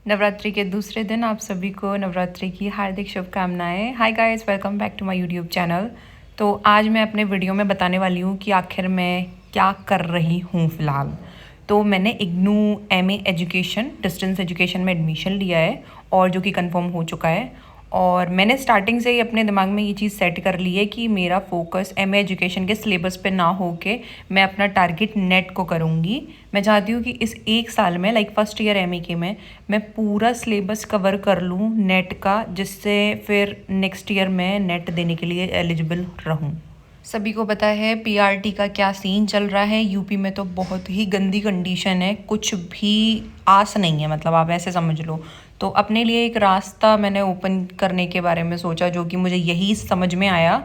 नवरात्रि के दूसरे दिन आप सभी को नवरात्रि की हार्दिक शुभकामनाएं। Hi guys, welcome back to my YouTube channel. तो आज मैं अपने वीडियो में बताने वाली हूँ कि आखिर मैं क्या कर रही हूँ फ़िलहाल। तो मैंने IGNOU MA education distance education में एडमिशन लिया है और जो कि कंफर्म हो चुका है। और मैंने स्टार्टिंग से ही अपने दिमाग में ये चीज़ सेट कर ली है कि मेरा फोकस एमए एजुकेशन के सिलेबस पे ना हो के मैं अपना टारगेट नेट को करूँगी। मैं चाहती हूँ कि इस एक साल में लाइक फर्स्ट ईयर एमए के में मैं पूरा सिलेबस कवर कर लूँ नेट का, जिससे फिर नेक्स्ट ईयर मैं नेट देने के लिए एलिजिबल रहूँ। सभी को पता है पीआरटी का क्या सीन चल रहा है। यूपी में तो बहुत ही गंदी कंडीशन है, कुछ भी आस नहीं है, मतलब आप ऐसे समझ लो। तो अपने लिए एक रास्ता मैंने ओपन करने के बारे में सोचा, जो कि मुझे यही समझ में आया।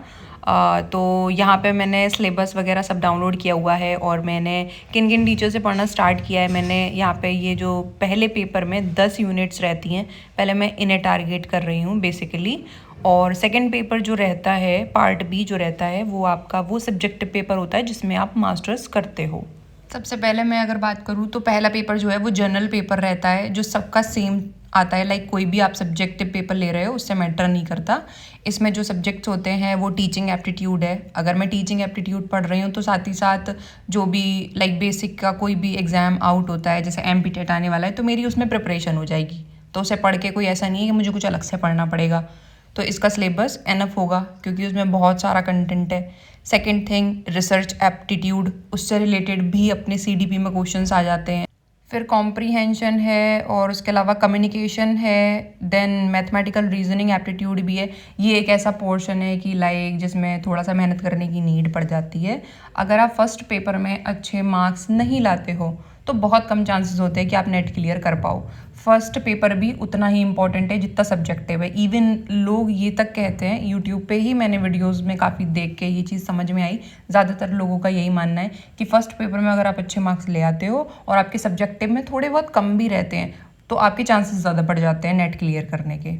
तो यहाँ पे मैंने सिलेबस वगैरह सब डाउनलोड किया हुआ है और मैंने किन किन टीचर से पढ़ना स्टार्ट किया है। मैंने यहाँ पे ये जो पहले पेपर में 10 यूनिट्स रहती हैं, पहले मैं इन्हें टारगेट कर रही हूँ बेसिकली। और सेकंड पेपर जो रहता है, पार्ट बी जो रहता है, वो आपका वो सब्जेक्टिव पेपर होता है जिसमें आप मास्टर्स करते हो। सबसे पहले मैं अगर बात करूँ तो पहला पेपर जो है वो जनरल पेपर रहता है, जो सबका सेम आता है। लाइक कोई भी आप सब्जेक्टिव पेपर ले रहे हो उससे मैटर नहीं करता। इसमें जो सब्जेक्ट्स होते हैं वो टीचिंग एप्टीट्यूड है। अगर मैं टीचिंग एप्टीट्यूड पढ़ रही हूँ तो साथ ही साथ जो भी लाइक बेसिक का कोई भी एग्ज़ाम आउट होता है, जैसे एमपीटेट आने वाला है, तो मेरी उसमें प्रिपरेशन हो जाएगी। तो उसे पढ़ के कोई ऐसा नहीं है कि मुझे कुछ अलग से पढ़ना पड़ेगा। तो इसका सिलेबस एनफ होगा क्योंकि उसमें बहुत सारा कंटेंट है। सेकंड थिंग, रिसर्च एप्टीट्यूड, उससे रिलेटेड भी अपने सीडीपी में क्वेश्चंस आ जाते हैं। फिर कॉम्प्रीहेंशन है और उसके अलावा कम्युनिकेशन है। देन मैथमेटिकल रीजनिंग एप्टीट्यूड भी है। ये एक ऐसा पोर्शन है कि लाइक जिसमें थोड़ा सा मेहनत करने की नीड पड़ जाती है। अगर आप फर्स्ट पेपर में अच्छे मार्क्स नहीं लाते हो तो बहुत कम चांसेस होते हैं कि आप नेट क्लियर कर पाओ। फर्स्ट पेपर भी उतना ही इम्पॉर्टेंट है जितना सब्जेक्टिव है। इवन लोग ये तक कहते हैं, यूट्यूब पे ही मैंने वीडियोस में काफ़ी देख के ये चीज़ समझ में आई, ज़्यादातर लोगों का यही मानना है कि फ़र्स्ट पेपर में अगर आप अच्छे मार्क्स ले आते हो और आपके सब्जेक्टिव में थोड़े बहुत कम भी रहते हैं तो आपके चांसेस ज़्यादा बढ़ जाते हैं नेट क्लियर करने के।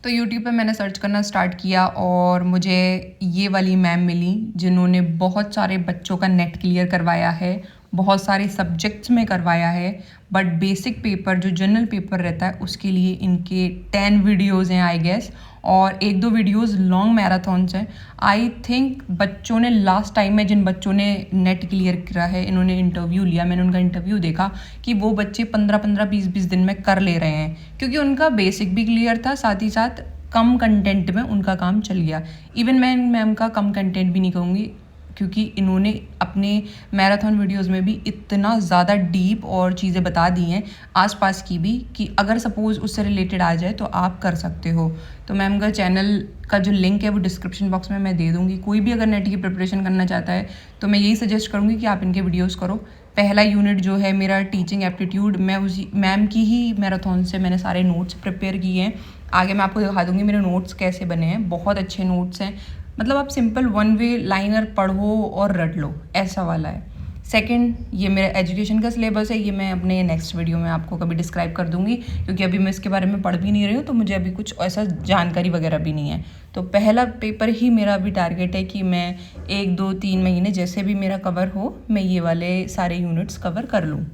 तो यूट्यूब पे मैंने सर्च करना स्टार्ट किया और मुझे ये वाली मैम मिली जिन्होंने बहुत सारे बच्चों का नेट क्लियर करवाया है, बहुत सारे सब्जेक्ट्स में करवाया है। बट बेसिक पेपर जो जनरल पेपर रहता है उसके लिए इनके 10 वीडियोज़ हैं आई गेस, और एक दो वीडियोज़ लॉन्ग मैराथॉन्स हैं। आई थिंक बच्चों ने लास्ट टाइम में जिन बच्चों ने नेट क्लियर करा है, इन्होंने इंटरव्यू लिया, मैंने उनका इंटरव्यू देखा कि वो बच्चे 15-15 20-20 दिन में कर ले रहे हैं, क्योंकि उनका बेसिक भी क्लियर था, साथ ही साथ कम कंटेंट में उनका काम चल गया। इवन मैं मैम का कम कंटेंट भी नहीं कहूँगी, क्योंकि इन्होंने अपने मैराथन वीडियोस में भी इतना ज़्यादा डीप और चीज़ें बता दी हैं आसपास की भी, कि अगर सपोज़ उससे रिलेटेड आ जाए तो आप कर सकते हो। तो मैम का चैनल का जो लिंक है वो डिस्क्रिप्शन बॉक्स में मैं दे दूँगी। कोई भी अगर नेट की प्रिपरेशन करना चाहता है तो मैं यही सजेस्ट करूँगी कि आप इनके वीडियोज़ करो। पहला यूनिट जो है मेरा टीचिंग एप्टीट्यूड, मैं उसी मैम की ही मैराथन से मैंने सारे नोट्स प्रिपेयर किए हैं। आगे मैं आपको दिखा दूँगी मेरे नोट्स कैसे बने हैं, बहुत अच्छे नोट्स हैं। मतलब आप सिंपल वन वे लाइनर पढ़ो और रट लो, ऐसा वाला है। सेकंड, ये मेरा एजुकेशन का सिलेबस है, ये मैं अपने नेक्स्ट वीडियो में आपको कभी डिस्क्राइब कर दूंगी, क्योंकि अभी मैं इसके बारे में पढ़ भी नहीं रही हूँ तो मुझे अभी कुछ ऐसा जानकारी वगैरह भी नहीं है। तो पहला पेपर ही मेरा अभी टारगेट है कि मैं 1-2-3 महीने जैसे भी मेरा कवर हो, मैं ये वाले सारे यूनिट्स कवर कर लूँ।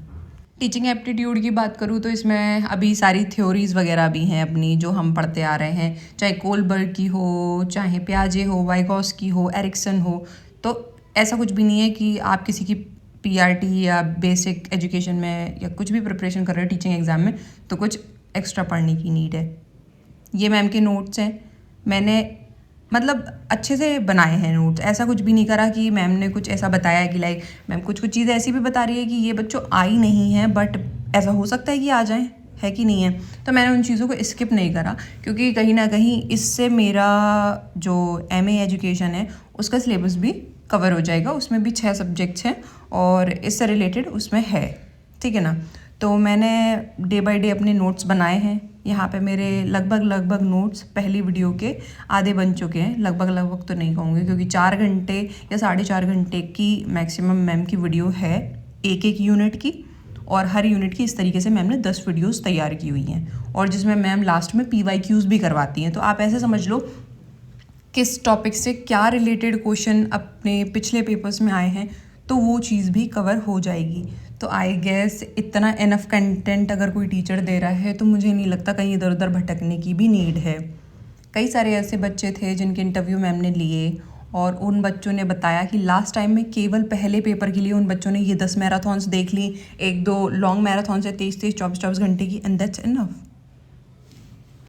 टीचिंग एप्टीट्यूड की बात करूँ तो इसमें अभी सारी थ्योरीज़ वगैरह भी हैं अपनी, जो हम पढ़ते आ रहे हैं, चाहे कोलबर्ग की हो, चाहे पियाजे हो, वाइगॉस्की हो, एरिक्सन हो। तो ऐसा कुछ भी नहीं है कि आप किसी की पीआरटी या बेसिक एजुकेशन में या कुछ भी प्रिपरेशन कर रहे हो टीचिंग एग्ज़ाम में तो कुछ एक्स्ट्रा पढ़ने की नीड है। ये मैम के नोट्स हैं, मैंने मतलब अच्छे से बनाए हैं नोट्स। ऐसा कुछ भी नहीं करा कि मैम ने कुछ ऐसा बताया कि लाइक मैम कुछ कुछ चीज़ें ऐसी भी बता रही है कि ये बच्चों आई नहीं है बट ऐसा हो सकता है कि आ जाएं, है कि नहीं है। तो मैंने उन चीज़ों को स्किप नहीं करा, क्योंकि कहीं ना कहीं इससे मेरा जो एमए एजुकेशन है उसका सिलेबस भी कवर हो जाएगा। उसमें भी 6 सब्जेक्ट्स हैं और इससे रिलेटेड उसमें है, ठीक है ना। तो मैंने डे बाय डे अपने नोट्स बनाए हैं। यहाँ पे मेरे लगभग नोट्स पहली वीडियो के आधे बन चुके हैं। लगभग तो नहीं कहूँगी, क्योंकि 4 घंटे या 4.5 घंटे की मैक्सिमम मैम की वीडियो है एक यूनिट की, और हर यूनिट की इस तरीके से मैम ने 10 वीडियोस तैयार की हुई हैं, और जिसमें मैम लास्ट में PYQs भी करवाती हैं। तो आप ऐसे समझ लो किस टॉपिक से क्या रिलेटेड क्वेश्चन अपने पिछले पेपर्स में आए हैं, तो वो चीज़ भी कवर हो जाएगी। तो आई गेस इतना इनफ कंटेंट अगर कोई टीचर दे रहा है तो मुझे नहीं लगता कहीं इधर उधर भटकने की भी नीड है। कई सारे ऐसे बच्चे थे जिनके इंटरव्यू मैम ने लिए और उन बच्चों ने बताया कि लास्ट टाइम में केवल पहले पेपर के लिए उन बच्चों ने ये 10 मैराथॉन्स देख ली, 1-2 लॉन्ग मैराथॉन्स है 23-24 घंटे की, एंड दैट्स इनफ।